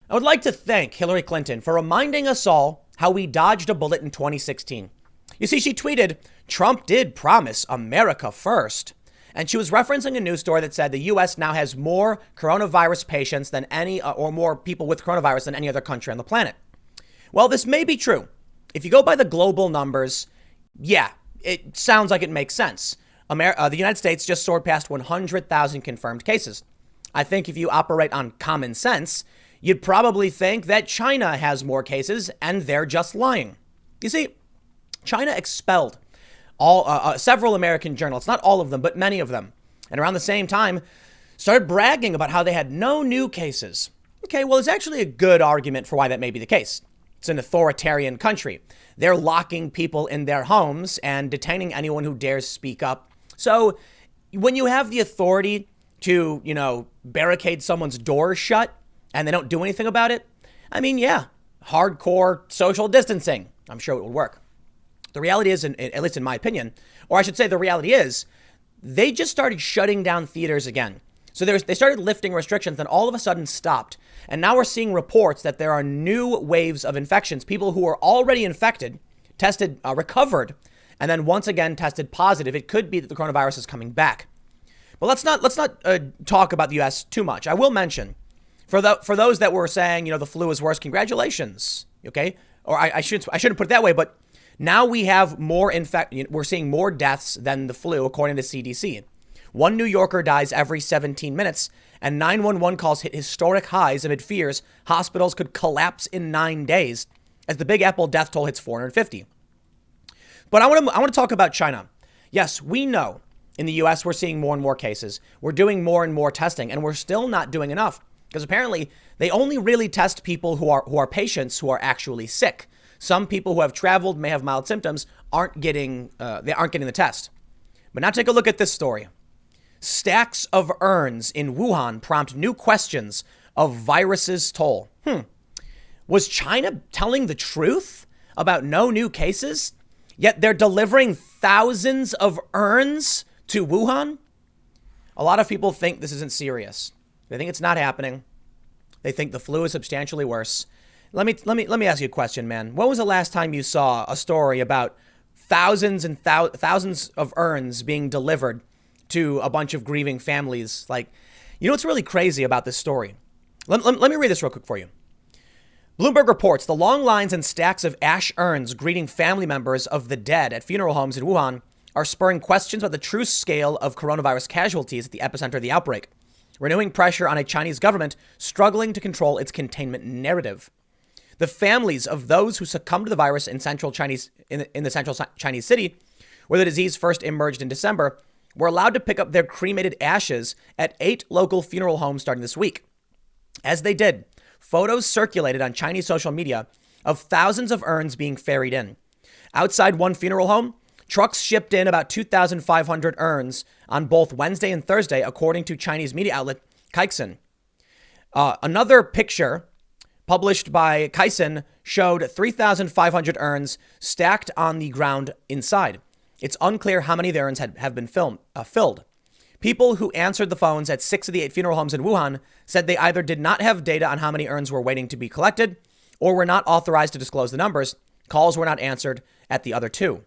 I would like to thank Hillary Clinton for reminding us all how we dodged a bullet in 2016. You see, she tweeted, "Trump did promise America first." And she was referencing a news story that said the US now has more coronavirus patients than any, or more people with coronavirus than any other country on the planet. Well, this may be true. If you go by the global numbers, yeah, it sounds like it makes sense. The United States just soared past 100,000 confirmed cases. I think if you operate on common sense, you'd probably think that China has more cases and they're just lying. You see, China expelled several American journalists, not all of them, but many of them. And around the same time, started bragging about how they had no new cases. Okay, well, there's actually a good argument for why that may be the case. It's an authoritarian country. They're locking people in their homes and detaining anyone who dares speak up. So when you have the authority to, barricade someone's doors shut and they don't do anything about it, I mean, yeah, hardcore social distancing. I'm sure it would work. The reality is, at least in my opinion, or I should say the reality is, they just started shutting down theaters again. So they started lifting restrictions, then all of a sudden stopped. And now we're seeing reports that there are new waves of infections. People who are already infected, tested, recovered, and then once again tested positive. It could be that the coronavirus is coming back. But let's not talk about the U.S. too much. I will mention, for those that were saying, the flu is worse, congratulations. Okay, or I shouldn't put it that way, but now we have we're seeing more deaths than the flu, according to CDC. One New Yorker dies every 17 minutes, and 911 calls hit historic highs amid fears hospitals could collapse in 9 days as the Big Apple death toll hits 450. But I want to talk about China. Yes, we know in the U.S. we're seeing more and more cases. We're doing more and more testing, and we're still not doing enough because apparently they only really test people who are patients who are actually sick. Some people who have traveled, may have mild symptoms, aren't getting the test. But now take a look at this story. Stacks of urns in Wuhan prompt new questions of virus's toll. Was China telling the truth about no new cases? Yet they're delivering thousands of urns to Wuhan? A lot of people think this isn't serious. They think it's not happening. They think the flu is substantially worse. Let me ask you a question, man. When was the last time you saw a story about thousands and thousands of urns being delivered to a bunch of grieving families? Like, what's really crazy about this story? Let me read this real quick for you. Bloomberg reports the long lines and stacks of ash urns greeting family members of the dead at funeral homes in Wuhan are spurring questions about the true scale of coronavirus casualties at the epicenter of the outbreak, renewing pressure on a Chinese government struggling to control its containment narrative. The families of those who succumbed to the virus in the central Chinese city, where the disease first emerged in December, were allowed to pick up their cremated ashes at 8 local funeral homes starting this week. As they did, photos circulated on Chinese social media of thousands of urns being ferried in. Outside one funeral home, trucks shipped in about 2,500 urns on both Wednesday and Thursday, according to Chinese media outlet Caixin. Another picture published by Caixin showed 3,500 urns stacked on the ground inside. It's unclear how many of the urns have been filled. People who answered the phones at 6 of the 8 funeral homes in Wuhan said they either did not have data on how many urns were waiting to be collected or were not authorized to disclose the numbers. Calls were not answered at the other 2.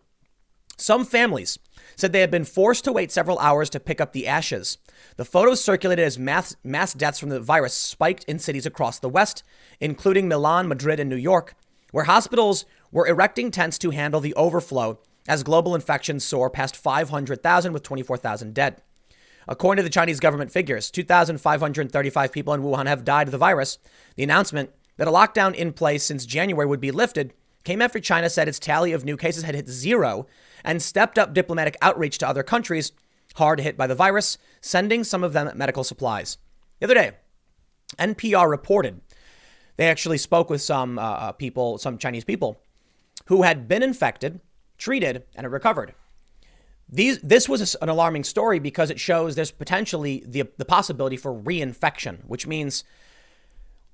Some families said they had been forced to wait several hours to pick up the ashes. The photos circulated as mass deaths from the virus spiked in cities across the West, including Milan, Madrid, and New York, where hospitals were erecting tents to handle the overflow as global infections soar past 500,000 with 24,000 dead. According to the Chinese government figures, 2,535 people in Wuhan have died of the virus. The announcement that a lockdown in place since January would be lifted came after China said its tally of new cases had hit 0 and stepped up diplomatic outreach to other countries hard hit by the virus, sending some of them medical supplies. The other day, NPR reported they actually spoke with some Chinese people who had been infected, treated, and had recovered. This was an alarming story because it shows there's potentially the possibility for reinfection, which means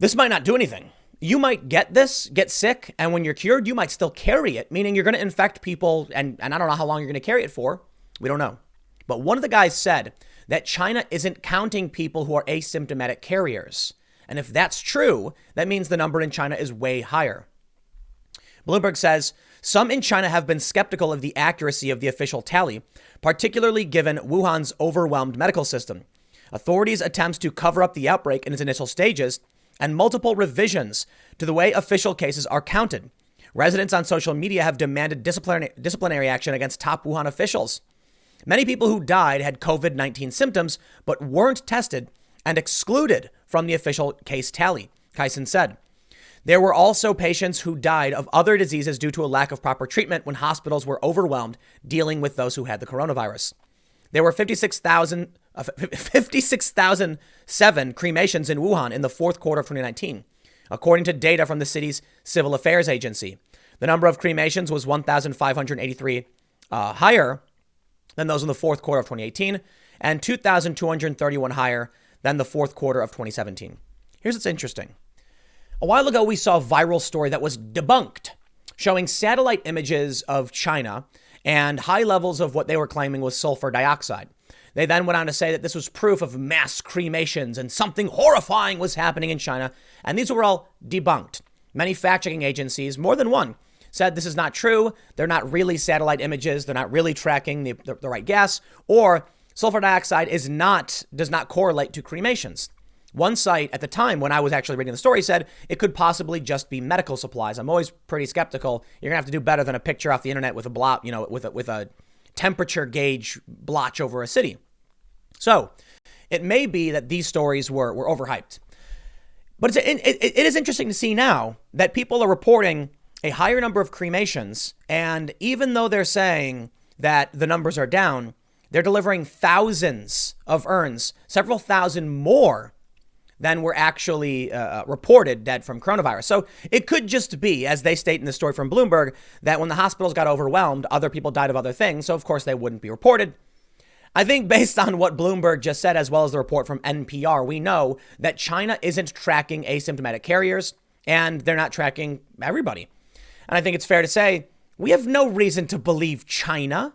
this might not do anything. You might get sick, and when you're cured, you might still carry it, meaning you're going to infect people, and I don't know how long you're going to carry it for. We don't know. But one of the guys said that China isn't counting people who are asymptomatic carriers. And if that's true, that means the number in China is way higher. Bloomberg says some in China have been skeptical of the accuracy of the official tally, particularly given Wuhan's overwhelmed medical system, authorities' attempts to cover up the outbreak in its initial stages, and multiple revisions to the way official cases are counted. Residents on social media have demanded disciplinary action against top Wuhan officials. Many people who died had COVID-19 symptoms, but weren't tested and excluded from the official case tally, Kaisen said. There were also patients who died of other diseases due to a lack of proper treatment when hospitals were overwhelmed dealing with those who had the coronavirus. There were 56,007 cremations in Wuhan in the fourth quarter of 2019, according to data from the city's civil affairs agency. The number of cremations was 1,583 higher than those in the fourth quarter of 2018 and 2,231 higher than the fourth quarter of 2017. Here's what's interesting. A while ago, we saw a viral story that was debunked, showing satellite images of China and high levels of what they were claiming was sulfur dioxide. They then went on to say that this was proof of mass cremations and something horrifying was happening in China. And these were all debunked. Many fact-checking agencies, more than one, said this is not true. They're not really satellite images. They're not really tracking the right gas. Or sulfur dioxide does not correlate to cremations. One site at the time when I was actually reading the story said it could possibly just be medical supplies. I'm always pretty skeptical. You're gonna have to do better than a picture off the internet with a blot, with a temperature gauge blotch over a city. So it may be that these stories were overhyped. But it is interesting to see now that people are reporting a higher number of cremations. And even though they're saying that the numbers are down, they're delivering thousands of urns, several thousand more than were actually reported dead from coronavirus. So it could just be, as they state in the story from Bloomberg, that when the hospitals got overwhelmed, other people died of other things. So, of course, they wouldn't be reported. I think based on what Bloomberg just said, as well as the report from NPR, we know that China isn't tracking asymptomatic carriers and they're not tracking everybody. And I think it's fair to say we have no reason to believe China.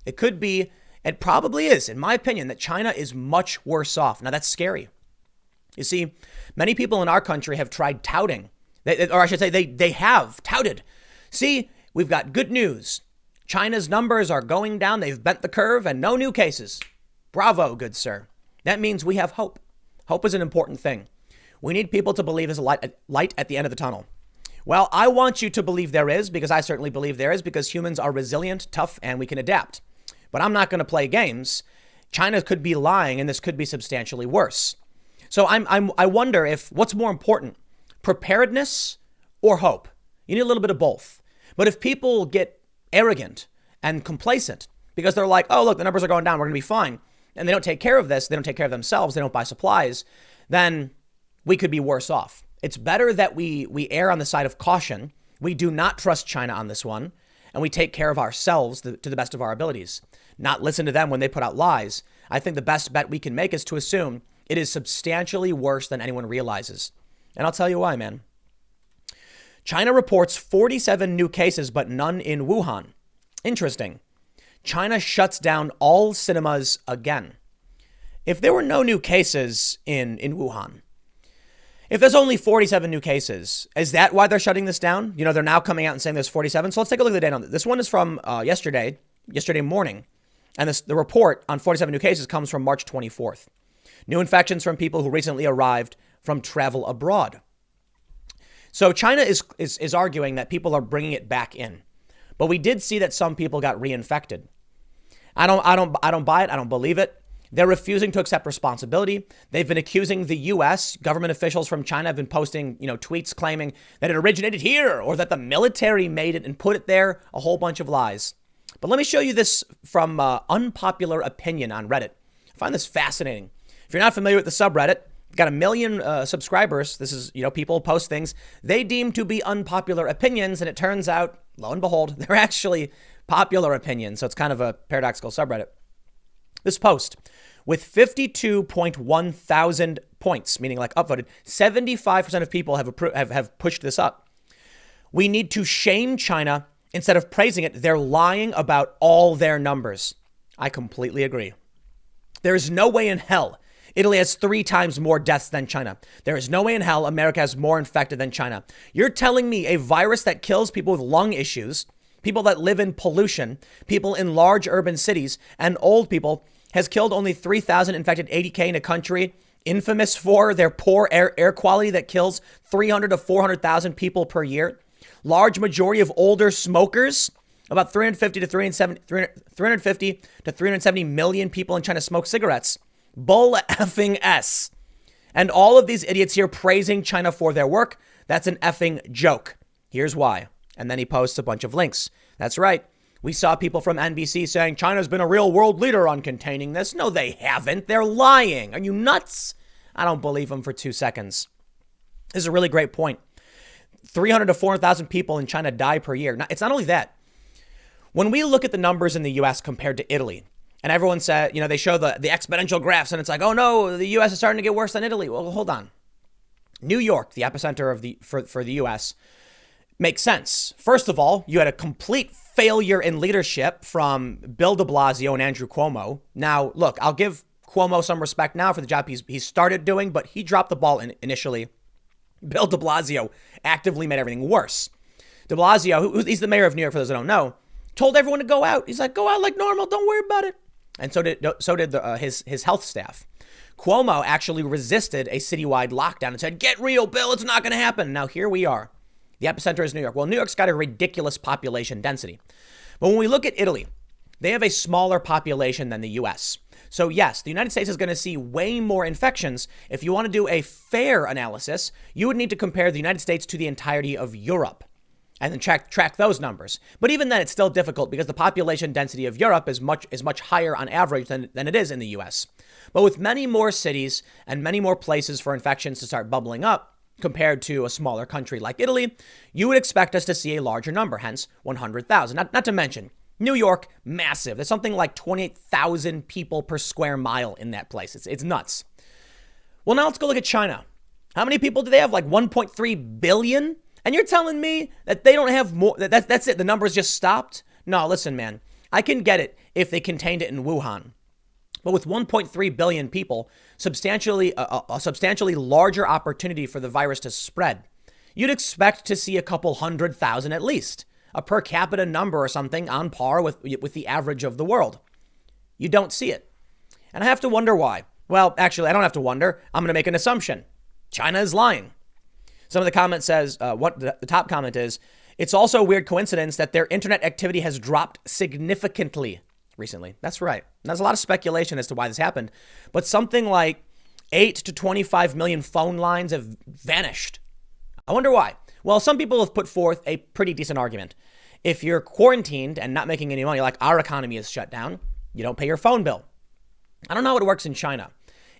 It could be, it probably is, in my opinion, that China is much worse off. Now, that's scary. You see, many people in our country have tried touting, or I should say they have touted. See, we've got good news. China's numbers are going down. They've bent the curve and no new cases. Bravo, good sir. That means we have hope. Hope is an important thing. We need people to believe there's a light at the end of the tunnel. Well, I want you to believe there is, because I certainly believe there is, because humans are resilient, tough, and we can adapt. But I'm not going to play games. China could be lying and this could be substantially worse. So I wonder if what's more important, preparedness or hope? You need a little bit of both. But if people get arrogant and complacent because they're like, oh, look, the numbers are going down, we're going to be fine, and they don't take care of this, they don't take care of themselves, they don't buy supplies, then we could be worse off. It's better that we err on the side of caution. We do not trust China on this one, and we take care of ourselves to the best of our abilities. Not listen to them when they put out lies. I think the best bet we can make is to assume it is substantially worse than anyone realizes. And I'll tell you why, man. China reports 47 new cases, but none in Wuhan. Interesting. China shuts down all cinemas again. If there were no new cases in Wuhan, if there's only 47 new cases, is that why they're shutting this down? You know, they're now coming out and saying there's 47. So let's take a look at the data on this. This one is from yesterday morning. And the report on 47 new cases comes from March 24th. New infections from people who recently arrived from travel abroad. So China is arguing that people are bringing it back in. But we did see that some people got reinfected. I don't buy it. I don't believe it. They're refusing to accept responsibility. They've been accusing the U.S. Government officials from China have been posting, tweets claiming that it originated here or that the military made it and put it there. A whole bunch of lies. But let me show you this from unpopular opinion on Reddit. I find this fascinating. If you're not familiar with the subreddit, got 1 million subscribers. This is, people post things they deem to be unpopular opinions. And it turns out, lo and behold, they're actually popular opinions. So it's kind of a paradoxical subreddit. This post with 52.1 thousand points, meaning like upvoted, 75% of people have pushed this up. We need to shame China instead of praising it. They're lying about all their numbers. I completely agree. There is no way in hell Italy has 3 times more deaths than China. There is no way in hell America has more infected than China. You're telling me a virus that kills people with lung issues, people that live in pollution, people in large urban cities, and old people has killed only 3,000 infected 80K in a country infamous for their poor air quality that kills 300 to 400,000 people per year. Large majority of older smokers, about 350 to 370 million people in China smoke cigarettes. Bull effing S. And all of these idiots here praising China for their work. That's an effing joke. Here's why. And then he posts a bunch of links. That's right. We saw people from NBC saying China's been a real world leader on containing this. No, they haven't. They're lying. Are you nuts? I don't believe them for 2 seconds. This is a really great point. 300 to 400,000 people in China die per year. Now, it's not only that. When we look at the numbers in the U.S. compared to Italy, and everyone said, they show the exponential graphs, and it's like, oh no, the U.S. is starting to get worse than Italy. Well, hold on. New York, the epicenter of for the U.S., makes sense. First of all, you had a complete failure in leadership from Bill de Blasio and Andrew Cuomo. Now, look, I'll give Cuomo some respect now for the job he started doing, but he dropped the ball initially. Bill de Blasio actively made everything worse. De Blasio, he's the mayor of New York, for those who don't know, told everyone to go out. He's like, go out like normal. Don't worry about it. And so did his health staff. Cuomo actually resisted a citywide lockdown and said, get real, Bill. It's not going to happen. Now, here we are. The epicenter is New York. Well, New York's got a ridiculous population density. But when we look at Italy, they have a smaller population than the U.S. So yes, the United States is going to see way more infections. If you want to do a fair analysis, you would need to compare the United States to the entirety of Europe and then track those numbers. But even then, it's still difficult because the population density of Europe is much higher on average than it is in the U.S. But with many more cities and many more places for infections to start bubbling up, compared to a smaller country like Italy, you would expect us to see a larger number, hence 100,000. Not to mention, New York, massive. There's something like 28,000 people per square mile in that place. It's nuts. Well, now let's go look at China. How many people do they have? Like 1.3 billion? And you're telling me that they don't have more, that's it, the numbers just stopped? No, listen, man, I can get it if they contained it in Wuhan. But with 1.3 billion people, a substantially larger opportunity for the virus to spread, you'd expect to see a couple 100,000 at least, a per capita number or something on par with the average of the world. You don't see it. And I have to wonder why. Well, actually, I don't have to wonder. I'm going to make an assumption. China is lying. Some of the comment says, the top comment is, it's also a weird coincidence that their internet activity has dropped significantly recently. That's right. There's a lot of speculation as to why this happened, but something like 8 to 25 million phone lines have vanished. I wonder why. Well, some people have put forth a pretty decent argument. If you're quarantined and not making any money, like our economy is shut down, you don't pay your phone bill. I don't know how it works in China.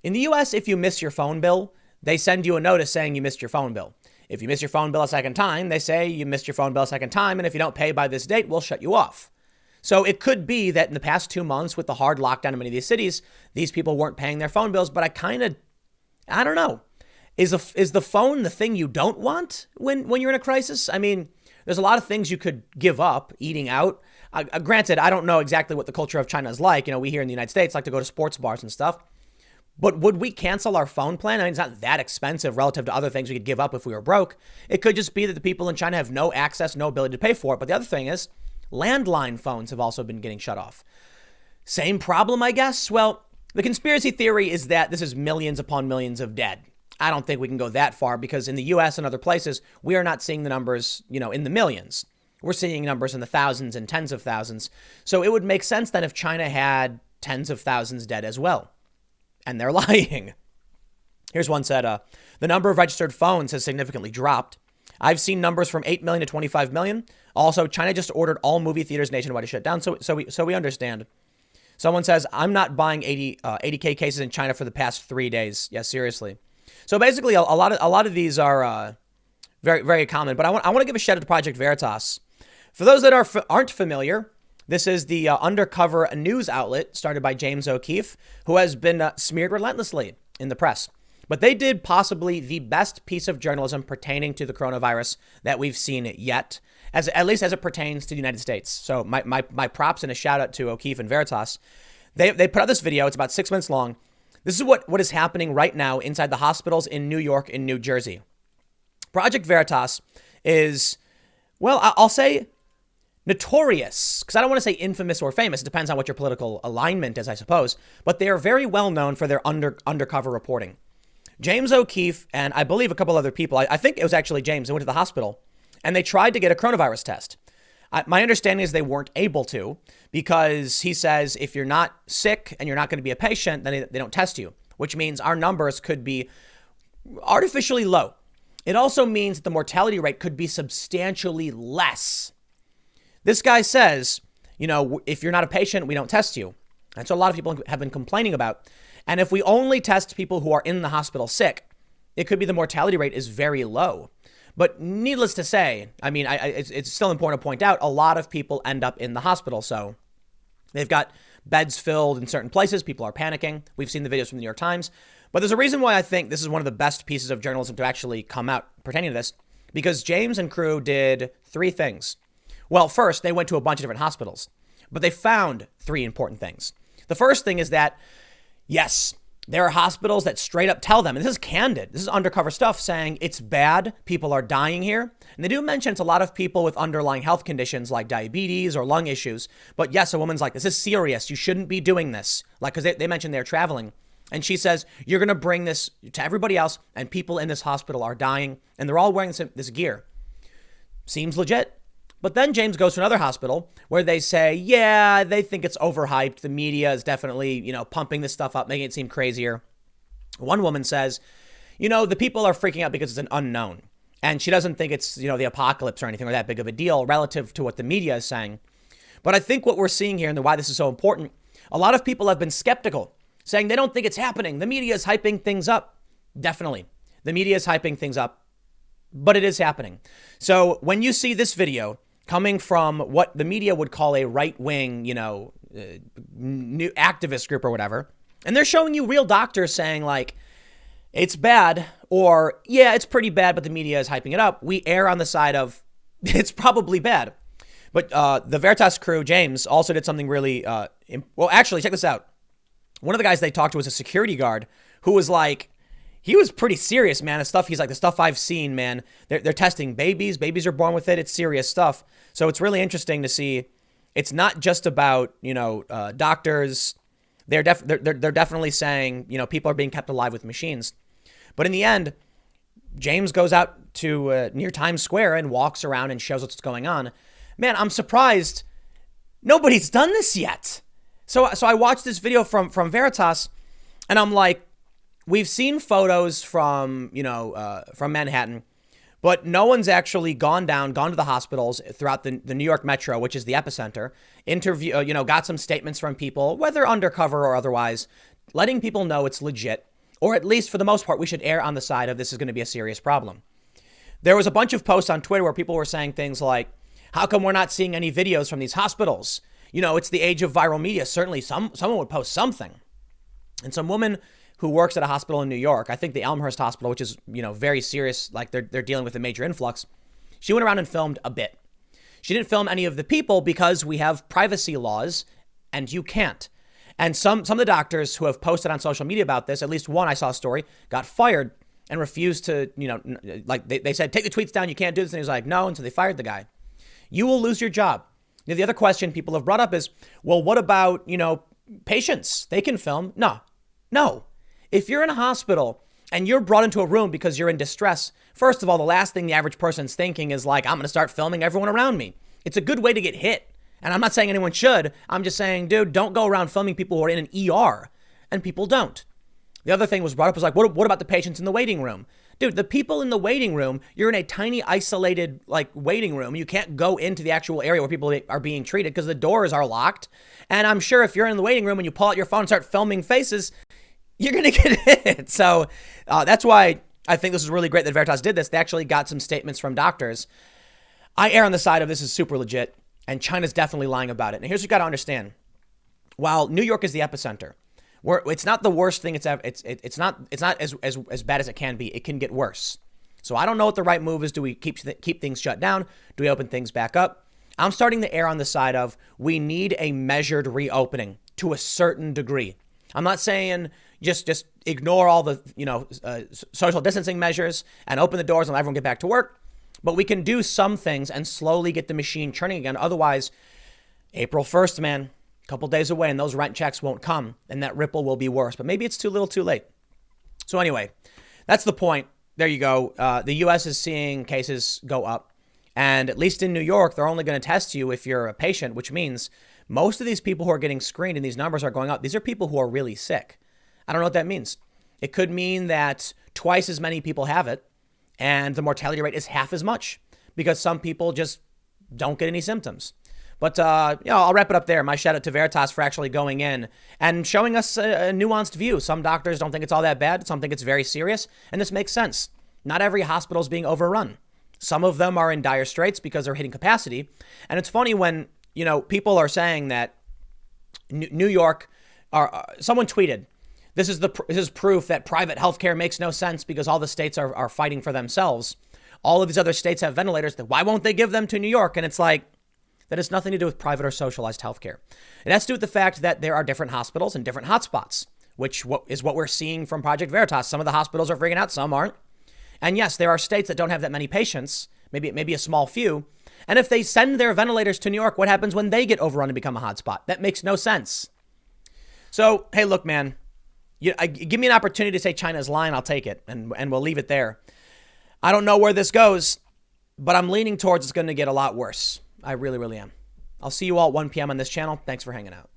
In the US, if you miss your phone bill, they send you a notice saying you missed your phone bill. If you miss your phone bill a second time, they say you missed your phone bill a second time, and if you don't pay by this date, we'll shut you off. So it could be that in the past 2 months with the hard lockdown in many of these cities, these people weren't paying their phone bills. But I don't know. Is the phone the thing you don't want when you're in a crisis? I mean, there's a lot of things you could give up, eating out. Granted, I don't know exactly what the culture of China is like. We here in the United States like to go to sports bars and stuff. But would we cancel our phone plan? I mean, it's not that expensive relative to other things we could give up if we were broke. It could just be that the people in China have no access, no ability to pay for it. But the other thing is, landline phones have also been getting shut off. Same problem, I guess. Well, the conspiracy theory is that this is millions upon millions of dead. I don't think we can go that far because in the US and other places, we are not seeing the numbers, in the millions. We're seeing numbers in the thousands and tens of thousands. So it would make sense then if China had tens of thousands dead as well. And they're lying. Here's one said, the number of registered phones has significantly dropped. I've seen numbers from 8 million to 25 million. Also, China just ordered all movie theaters nationwide to shut down. So we understand. Someone says, I'm not buying 80K cases in China for the past 3 days. Yeah, seriously. So basically, a lot of these are very, very common. But I want to give a shout out to Project Veritas. For those that aren't familiar, this is the undercover news outlet started by James O'Keefe, who has been smeared relentlessly in the press. But they did possibly the best piece of journalism pertaining to the coronavirus that we've seen yet, at least as it pertains to the United States. So my props and a shout out to O'Keefe and Veritas. They put out this video. It's about 6 minutes long. This is what is happening right now inside the hospitals in New York and New Jersey. Project Veritas is, well, I'll say notorious, because I don't want to say infamous or famous. It depends on what your political alignment is, I suppose. But they are very well known for their undercover reporting. James O'Keefe and I believe a couple other people, I think it was actually James, they went to the hospital and they tried to get a coronavirus test. My understanding is they weren't able to, because he says if you're not sick and you're not going to be a patient, then they don't test you, which means our numbers could be artificially low. It also means that the mortality rate could be substantially less. This guy says, if you're not a patient, we don't test you. And so a lot of people have been complaining about. And if we only test people who are in the hospital sick, it could be the mortality rate is very low. But needless to say, I mean, it's still important to point out, a lot of people end up in the hospital. So they've got beds filled in certain places. People are panicking. We've seen the videos from the New York Times. But there's a reason why I think this is one of the best pieces of journalism to actually come out pertaining to this, because James and crew did three things. Well, first, they went to a bunch of different hospitals, but they found three important things. The first thing is that, yes, there are hospitals that straight up tell them, and this is candid, this is undercover stuff, saying it's bad, people are dying here. And they do mention it's a lot of people with underlying health conditions like diabetes or lung issues. But yes, a woman's like, this is serious, you shouldn't be doing this. Like, because they mentioned they're traveling. And she says, you're going to bring this to everybody else, and people in this hospital are dying, and they're all wearing this gear. Seems legit. But then James goes to another hospital where they say, yeah, they think it's overhyped. The media is definitely, pumping this stuff up, making it seem crazier. One woman says, the people are freaking out because it's an unknown. And she doesn't think it's, the apocalypse or anything or that big of a deal relative to what the media is saying. But I think what we're seeing here and why this is so important, a lot of people have been skeptical, saying they don't think it's happening. The media is hyping things up. Definitely. The media is hyping things up, but it is happening. So when you see this video coming from what the media would call a right-wing, new activist group or whatever, and they're showing you real doctors saying like, it's bad, or yeah, it's pretty bad, but the media is hyping it up, we err on the side of it's probably bad. But the Veritas crew, James, also did something really, well, actually, check this out. One of the guys they talked to was a security guard who was like, he was pretty serious, man. He's like, the stuff I've seen, man, they're testing babies. Babies are born with it. It's serious stuff. So it's really interesting to see. It's not just about, doctors. They're definitely saying, people are being kept alive with machines. But in the end, James goes out to near Times Square and walks around and shows what's going on. Man, I'm surprised nobody's done this yet. So I watched this video from Veritas, and I'm like, we've seen photos from Manhattan, but no one's actually gone to the hospitals throughout the New York Metro, which is the epicenter, got some statements from people, whether undercover or otherwise, letting people know it's legit, or at least for the most part, we should err on the side of this is going to be a serious problem. There was a bunch of posts on Twitter where people were saying things like, how come we're not seeing any videos from these hospitals? It's the age of viral media. Certainly someone would post something. And some woman who works at a hospital in New York, I think the Elmhurst Hospital, which is, very serious, like they're dealing with a major influx. She went around and filmed a bit. She didn't film any of the people because we have privacy laws and you can't. And some of the doctors who have posted on social media about this, at least one I saw a story, got fired and refused to, they said, take the tweets down, you can't do this. And he was like, no. And so they fired the guy. You will lose your job. The other question people have brought up is, well, what about, patients? They can film. No. If you're in a hospital and you're brought into a room because you're in distress, first of all, the last thing the average person's thinking is like, I'm going to start filming everyone around me. It's a good way to get hit. And I'm not saying anyone should. I'm just saying, dude, don't go around filming people who are in an ER. And people don't. The other thing was brought up was like, what about the patients in the waiting room? Dude, the people in the waiting room, you're in a tiny isolated waiting room. You can't go into the actual area where people are being treated because the doors are locked. And I'm sure if you're in the waiting room and you pull out your phone and start filming faces, you're going to get hit. So that's why I think this is really great that Veritas did this. They actually got some statements from doctors. I err on the side of this is super legit, and China's definitely lying about it. And here's what you got to understand. While New York is the epicenter, it's not the worst thing it's ever. It's not as bad as it can be. It can get worse. So I don't know what the right move is. Do we keep things shut down? Do we open things back up? I'm starting to err on the side of we need a measured reopening to a certain degree. I'm not saying, just ignore all the, social distancing measures and open the doors and let everyone get back to work. But we can do some things and slowly get the machine churning again. Otherwise, April 1st, man, a couple days away, and those rent checks won't come, and that ripple will be worse. But maybe it's too little too late. So anyway, that's the point. There you go. The U.S. is seeing cases go up. And at least in New York, they're only going to test you if you're a patient, which means most of these people who are getting screened and these numbers are going up, these are people who are really sick. I don't know what that means. It could mean that twice as many people have it and the mortality rate is half as much because some people just don't get any symptoms. But, I'll wrap it up there. My shout out to Veritas for actually going in and showing us a nuanced view. Some doctors don't think it's all that bad. Some think it's very serious. And this makes sense. Not every hospital is being overrun. Some of them are in dire straits because they're hitting capacity. And it's funny when, people are saying that New York, someone tweeted, this is proof that private healthcare makes no sense because all the states are fighting for themselves. All of these other states have ventilators. Why won't they give them to New York? And it's like, that has nothing to do with private or socialized healthcare. It has to do with the fact that there are different hospitals and different hotspots, which is what we're seeing from Project Veritas. Some of the hospitals are freaking out, some aren't. And yes, there are states that don't have that many patients, maybe a small few. And if they send their ventilators to New York, what happens when they get overrun and become a hotspot? That makes no sense. So, hey, look, man, give me an opportunity to say China's lying, I'll take it, and we'll leave it there. I don't know where this goes, but I'm leaning towards it's going to get a lot worse. I really, really am. I'll see you all at 1 p.m. on this channel. Thanks for hanging out.